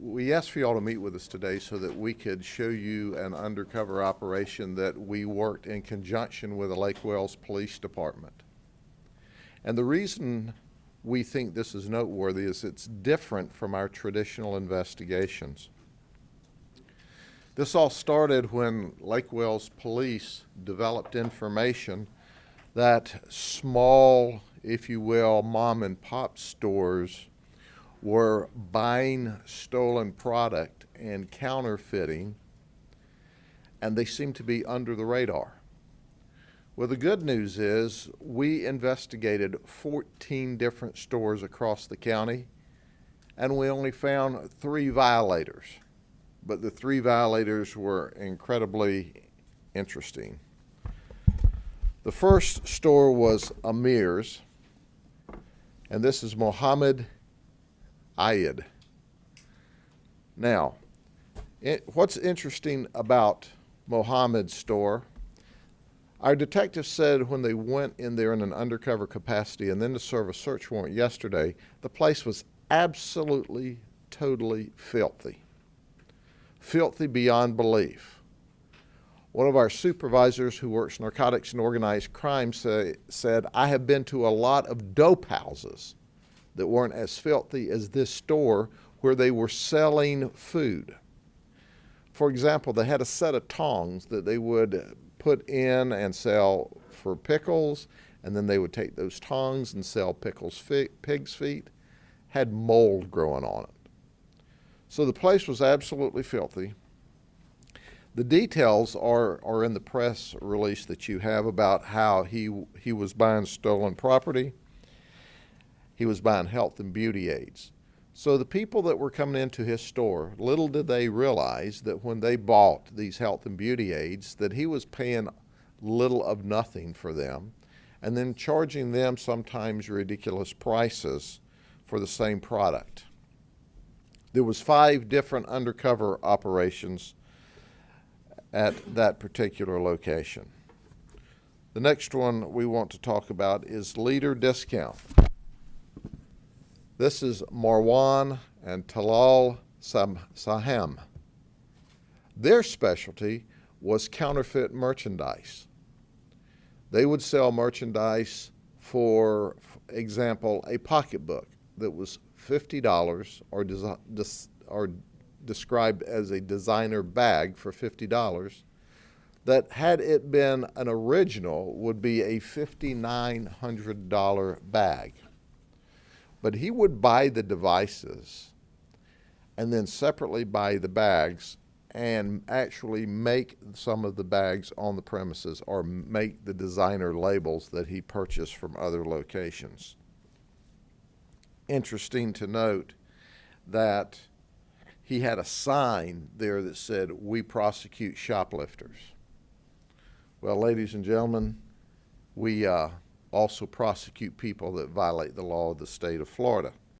We asked for y'all to meet with us today so that we could show you an undercover operation that we worked in conjunction with the Lake Wales Police Department. And the reason we think this is noteworthy is it's different from our traditional investigations. This all started when Lake Wales Police developed information that small, if you will, mom and pop stores were buying stolen product and counterfeiting, and they seemed to be under the radar. Well, the good news is we investigated 14 different stores across the county, and we only found 3 violators. But the 3 violators were incredibly interesting. The first store was Amir's, and this is Mohammed Ayed. Now, what's interesting about Mohammed's store, our detectives said when they went in there in an undercover capacity and then to serve a search warrant yesterday, the place was absolutely, totally filthy. Filthy beyond belief. One of our supervisors who works narcotics and organized crime said, I have been to a lot of dope houses that weren't as filthy as this store where they were selling food. For example, they had a set of tongs that they would put in and sell for pickles, and then they would take those tongs and sell pig's feet. Had mold growing on it. So the place was absolutely filthy. The details are in the press release that you have about how he was buying stolen property. He was buying health and beauty aids. So the people that were coming into his store, little did they realize that when they bought these health and beauty aids, that he was paying little of nothing for them and then charging them sometimes ridiculous prices for the same product. There was 5 different undercover operations at that particular location. The next one we want to talk about is Leader Discount. This is Marwan and Talal Sahem. Their specialty was counterfeit merchandise. They would sell merchandise, for example, a pocketbook that was $50 or described as a designer bag for $50, that had it been an original would be a $5,900 bag. But he would buy the devices and then separately buy the bags and actually make some of the bags on the premises or make the designer labels that he purchased from other locations. Interesting to note that he had a sign there that said, "We prosecute shoplifters." Well, ladies and gentlemen, we also prosecute people that violate the law of the state of Florida.